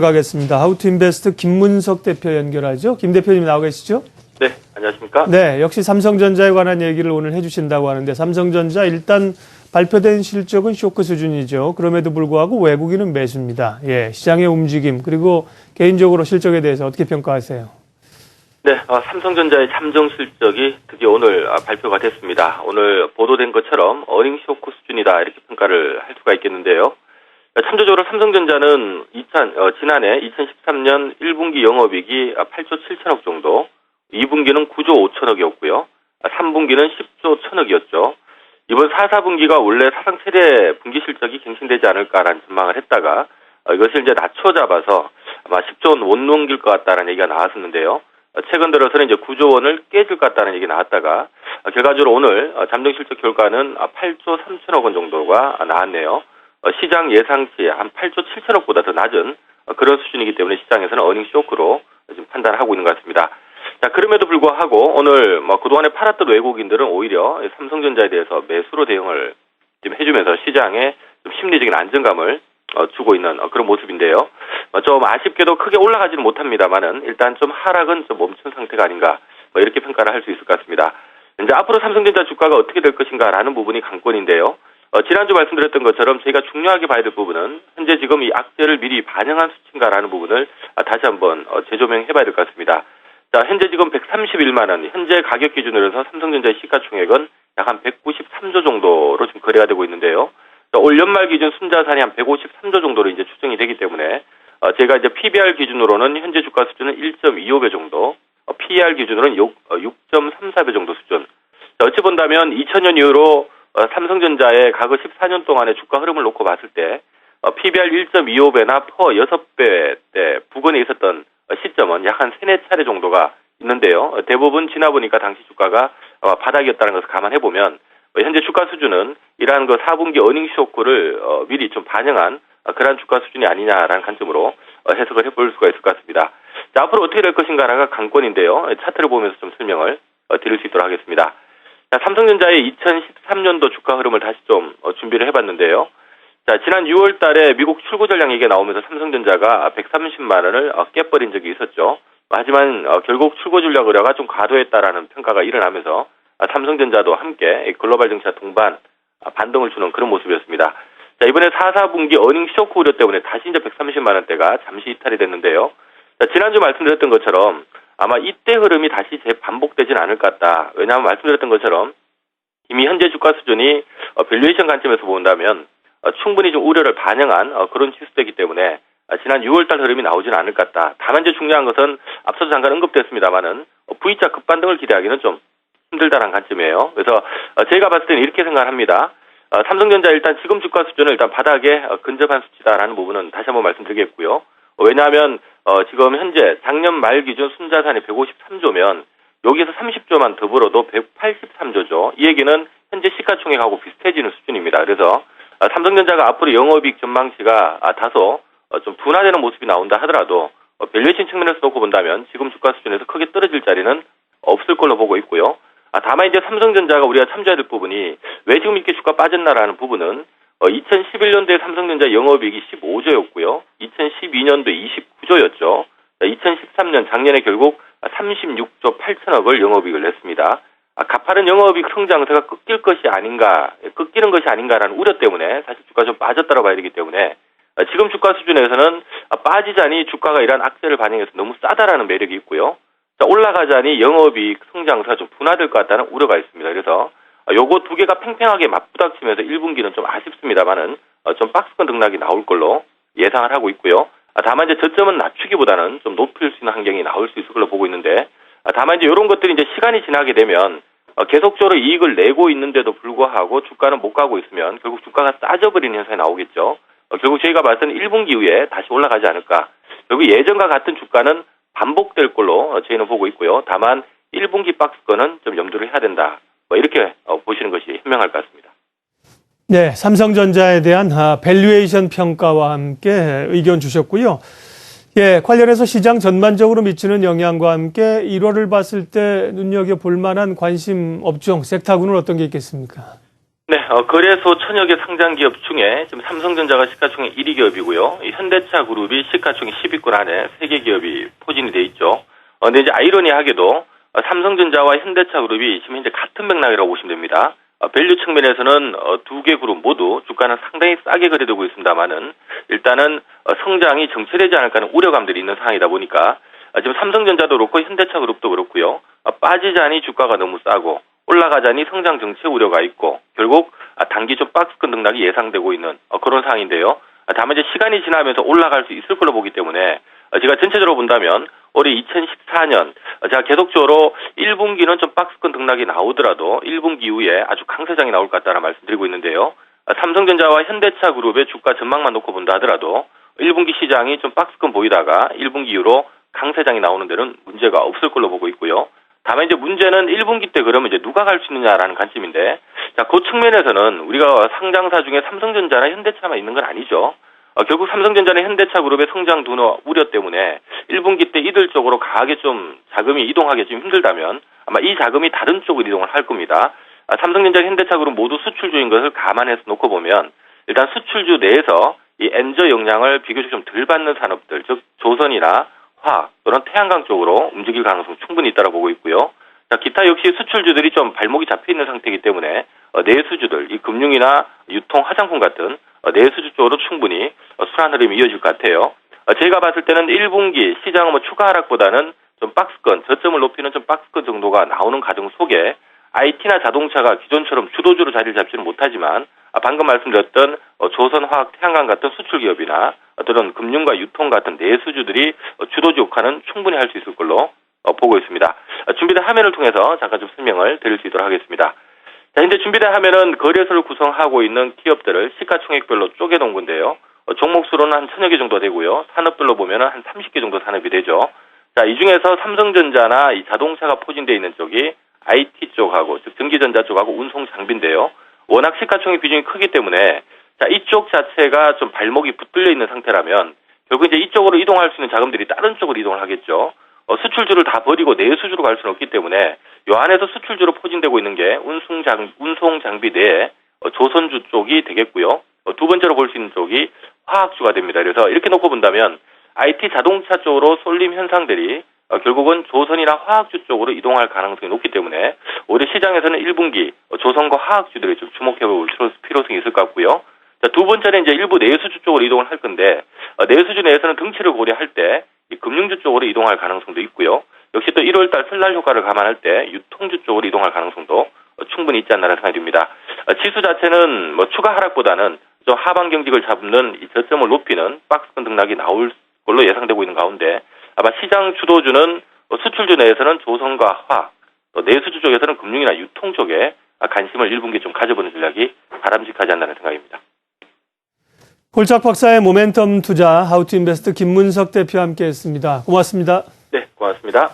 가겠습니다. 하우투인베스트 김문석 대표 연결하죠. 김 대표님 나와 계시죠? 네, 안녕하십니까? 네, 역시 삼성전자에 관한 얘기를 오늘 해주신다고 하는데 삼성전자 일단 발표된 실적은 쇼크 수준이죠. 그럼에도 불구하고 외국인은 매수입니다. 예, 시장의 움직임 그리고 개인적으로 실적에 대해서 어떻게 평가하세요? 네, 삼성전자의 잠정 실적이 드디어 오늘 발표가 됐습니다. 오늘 보도된 것처럼 어닝 쇼크 수준이다 이렇게 평가를 할 수가 있겠는데요. 참조적으로 삼성전자는 지난해 2013년 1분기 영업이익이 8조 7천억 정도, 2분기는 9조 5천억이었고요. 3분기는 10조 1천억이었죠. 이번 4, 4분기가 원래 사상 최대 분기 실적이 갱신되지 않을까라는 전망을 했다가 이것을 이제 낮춰 잡아서 아마 10조 원 못 넘길 것 같다는 얘기가 나왔었는데요. 최근 들어서는 이제 9조 원을 깨질 것 같다는 얘기가 나왔다가 결과적으로 오늘 잠정 실적 결과는 8조 3천억 원 정도가 나왔네요. 시장 예상치 한 8조 7천억보다 더 낮은 그런 수준이기 때문에 시장에서는 어닝 쇼크로 지금 판단을 하고 있는 것 같습니다. 자, 그럼에도 불구하고 오늘 그동안에 팔았던 외국인들은 오히려 삼성전자에 대해서 매수로 대응을 지금 해주면서 시장에 좀 심리적인 안정감을 주고 있는 그런 모습인데요. 좀 아쉽게도 크게 올라가지는 못합니다만은 일단 좀 하락은 좀 멈춘 상태가 아닌가 이렇게 평가를 할 수 있을 것 같습니다. 이제 앞으로 삼성전자 주가가 어떻게 될 것인가라는 부분이 관건인데요. 지난주 말씀드렸던 것처럼 저희가 중요하게 봐야 될 부분은 현재 지금 이 악재를 미리 반영한 수치인가라는 부분을 다시 한번 재조명해 봐야 될 것 같습니다. 자, 현재 지금 131만 원, 현재 가격 기준으로 해서 삼성전자의 시가총액은 약 한 193조 정도로 지금 거래가 되고 있는데요. 자, 올 연말 기준 순자산이 한 153조 정도로 이제 추정이 되기 때문에 제가 이제 PBR 기준으로는 현재 주가 수준은 1.25배 정도, PER 기준으로는 6.34배 정도 수준. 자, 어찌 본다면 2000년 이후로 삼성전자의 과거 14년 동안의 주가 흐름을 놓고 봤을 때 PBR 1.25배나 퍼 6배 때 부근에 있었던 시점은 약 한 3, 4차례 정도가 있는데요. 대부분 지나보니까 당시 주가가 바닥이었다는 것을 감안해보면 현재 주가 수준은 이러한 4분기 어닝 쇼크를 미리 좀 반영한 그러한 주가 수준이 아니냐라는 관점으로 해석을 해볼 수가 있을 것 같습니다. 자, 앞으로 어떻게 될 것인가가 관건인데요. 차트를 보면서 좀 설명을 드릴 수 있도록 하겠습니다. 자, 삼성전자의 2013년도 주가 흐름을 다시 좀 준비를 해봤는데요. 자, 지난 6월 달에 미국 출고 전량 얘기가 나오면서 삼성전자가 130만 원을 깨버린 적이 있었죠. 하지만 결국 출고 전략 의뢰가 좀 과도했다라는 평가가 일어나면서 삼성전자도 함께 글로벌 증시와 동반 반등을 주는 그런 모습이었습니다. 자, 이번에 4, 4분기 어닝 쇼크 우려 때문에 다시 이제 130만 원대가 잠시 이탈이 됐는데요. 자, 지난주 말씀드렸던 것처럼 아마 이때 흐름이 다시 재반복되진 않을 것 같다. 왜냐하면 말씀드렸던 것처럼 이미 현재 주가 수준이 밸류에이션 관점에서 본다면 충분히 좀 우려를 반영한 그런 치수되기 때문에 지난 6월달 흐름이 나오지는 않을 것 같다. 다만 이제 중요한 것은 앞서도 잠깐 언급됐습니다만은 V자 급반등을 기대하기는 좀 힘들다는 관점이에요. 그래서 제가 봤을 때는 이렇게 생각을 합니다. 삼성전자 일단 지금 주가 수준은 일단 바닥에 근접한 수치다라는 부분은 다시 한번 말씀드리겠고요. 왜냐하면 지금 현재 작년 말 기준 순자산이 153조면 여기에서 30조만 더불어도 183조죠. 이 얘기는 현재 시가총액하고 비슷해지는 수준입니다. 그래서 삼성전자가 앞으로 영업이익 전망치가 다소 좀 둔화되는 모습이 나온다 하더라도 밸류에이션 측면에서 놓고 본다면 지금 주가 수준에서 크게 떨어질 자리는 없을 걸로 보고 있고요. 다만 이제 삼성전자가 우리가 참조해야 될 부분이 왜 지금 이렇게 주가 빠졌나라는 부분은 2011년도에 삼성전자 영업이익이 15조였고요. 2012년도에 29조였죠. 2013년 작년에 결국 36조 8천억을 영업이익을 냈습니다. 가파른 영업이익 성장세가 꺾이는 것이 아닌가라는 우려 때문에 사실 주가가 좀 빠졌다고 봐야 되기 때문에 지금 주가 수준에서는 빠지자니 주가가 이러한 악재를 반영해서 너무 싸다라는 매력이 있고요. 올라가자니 영업이익 성장세가 좀 둔화될 것 같다는 우려가 있습니다. 그래서 요거 두 개가 팽팽하게 맞부닥치면서 1분기는 좀 아쉽습니다만은 좀 박스권 등락이 나올 걸로 예상을 하고 있고요. 다만 이제 저점은 낮추기보다는 좀 높일 수 있는 환경이 나올 수 있을 걸로 보고 있는데 다만 이제 이런 것들이 이제 시간이 지나게 되면 계속적으로 이익을 내고 있는데도 불구하고 주가는 못 가고 있으면 결국 주가가 싸져버리는 현상이 나오겠죠. 결국 저희가 봤을 때는 1분기 이후에 다시 올라가지 않을까. 결국 예전과 같은 주가는 반복될 걸로 저희는 보고 있고요. 다만 1분기 박스권은 좀 염두를 해야 된다. 이렇게 보시는 것이 현명할 것 같습니다. 네, 삼성전자에 대한 밸류에이션 평가와 함께 의견 주셨고요. 예, 관련해서 시장 전반적으로 미치는 영향과 함께 1월을 봤을 때 눈여겨볼 만한 관심 업종, 섹터군은 어떤 게 있겠습니까? 네, 거래소 천여 개 상장 기업 중에 지금 삼성전자가 시가총액 1위 기업이고요. 이 현대차 그룹이 시가총액 10위권 안에 3개 기업이 포진이 돼 있죠. 근데 이제 아이러니하게도 삼성전자와 현대차 그룹이 지금 현재 같은 맥락이라고 보시면 됩니다. 밸류 측면에서는 두 개 그룹 모두 주가는 상당히 싸게 거래되고 있습니다만은 일단은 성장이 정체되지 않을까 하는 우려감들이 있는 상황이다 보니까 지금 삼성전자도 그렇고 현대차 그룹도 그렇고요. 빠지자니 주가가 너무 싸고 올라가자니 성장 정체 우려가 있고 결국 단기 좀 박스권 등락이 예상되고 있는 그런 상황인데요. 다만 이제 시간이 지나면서 올라갈 수 있을 걸로 보기 때문에 제가 전체적으로 본다면 올해 2014년 제가 계속적으로 1분기는 좀 박스권 등락이 나오더라도 1분기 이후에 아주 강세장이 나올 것 같다는 말씀드리고 있는데요. 삼성전자와 현대차 그룹의 주가 전망만 놓고 본다 하더라도 1분기 시장이 좀 박스권 보이다가 1분기 이후로 강세장이 나오는 데는 문제가 없을 걸로 보고 있고요. 다만 이제 문제는 1분기 때 그러면 이제 누가 갈 수 있느냐라는 관점인데, 자, 그 측면에서는 우리가 상장사 중에 삼성전자나 현대차만 있는 건 아니죠. 결국 삼성전자나 현대차 그룹의 성장 둔화 우려 때문에 1분기 때 이들 쪽으로 강하게 좀 자금이 이동하기 좀 힘들다면 아마 이 자금이 다른 쪽으로 이동을 할 겁니다. 삼성전자, 현대차 그룹 모두 수출주인 것을 감안해서 놓고 보면 일단 수출주 내에서 이 엔저 영향을 비교적 좀 덜 받는 산업들, 즉 조선이나 화학 또는 태양광 쪽으로 움직일 가능성 충분히 있다고 보고 있고요. 자, 기타 역시 수출주들이 좀 발목이 잡혀 있는 상태이기 때문에 내수주들, 이 금융이나 유통, 화장품 같은 내수주 쪽으로 충분히 순환 흐름이 이어질 것 같아요. 제가 봤을 때는 1분기 시장은 뭐 추가 하락보다는 좀 박스권, 저점을 높이는 좀 박스권 정도가 나오는 과정 속에 IT나 자동차가 기존처럼 주도주로 자리를 잡지는 못하지만 방금 말씀드렸던 조선화학, 태양광 같은 수출 기업이나 어떤 금융과 유통 같은 내수주들이 주도주 역할은 충분히 할 수 있을 걸로 보고 있습니다. 준비된 화면을 통해서 잠깐 좀 설명을 드릴 수 있도록 하겠습니다. 자, 현재 준비된 화면은 거래소를 구성하고 있는 기업들을 시가총액별로 쪼개놓은 건데요. 종목수로는 한 1000여 개 정도 되고요. 산업별로 보면은 한 30개 정도 산업이 되죠. 자, 이 중에서 삼성전자나 이 자동차가 포진되어 있는 쪽이 IT 쪽하고, 즉 전기전자 쪽하고 운송 장비인데요. 워낙 시가총액 비중이 크기 때문에 자, 이쪽 자체가 좀 발목이 붙들려 있는 상태라면 결국 이제 이쪽으로 이동할 수 있는 자금들이 다른 쪽으로 이동을 하겠죠. 수출주를 다 버리고 내수주로 갈 수는 없기 때문에 이 안에서 수출주로 포진되고 있는 게 운송 장비 내에 조선주 쪽이 되겠고요. 두 번째로 볼 수 있는 쪽이 화학주가 됩니다. 그래서 이렇게 놓고 본다면 IT 자동차 쪽으로 쏠림 현상들이 결국은 조선이나 화학주 쪽으로 이동할 가능성이 높기 때문에 올해 시장에서는 1분기 조선과 화학주들이 좀 주목해볼 필요성이 있을 것 같고요. 자, 두 번째는 이제 일부 내수주 쪽으로 이동을 할 건데 내수주 내에서는 등치를 고려할 때 이 금융주 쪽으로 이동할 가능성도 있고요. 역시 또 1월달 설날 효과를 감안할 때 유통주 쪽으로 이동할 가능성도 충분히 있지 않나라는 생각이 듭니다. 지수 자체는 뭐 추가 하락보다는 좀 하방 경직을 잡는 이 저점을 높이는 박스권 등락이 나올 걸로 예상되고 있는 가운데 아마 시장 주도주는 수출주 내에서는 조선과 화학, 또 내수주 쪽에서는 금융이나 유통 쪽에 관심을 1분기에 좀 가져보는 전략이 바람직하지 않나는 생각입니다. 홀짝 박사의 모멘텀 투자 하우투인베스트 김문석 대표와 함께했습니다. 고맙습니다. 네, 고맙습니다.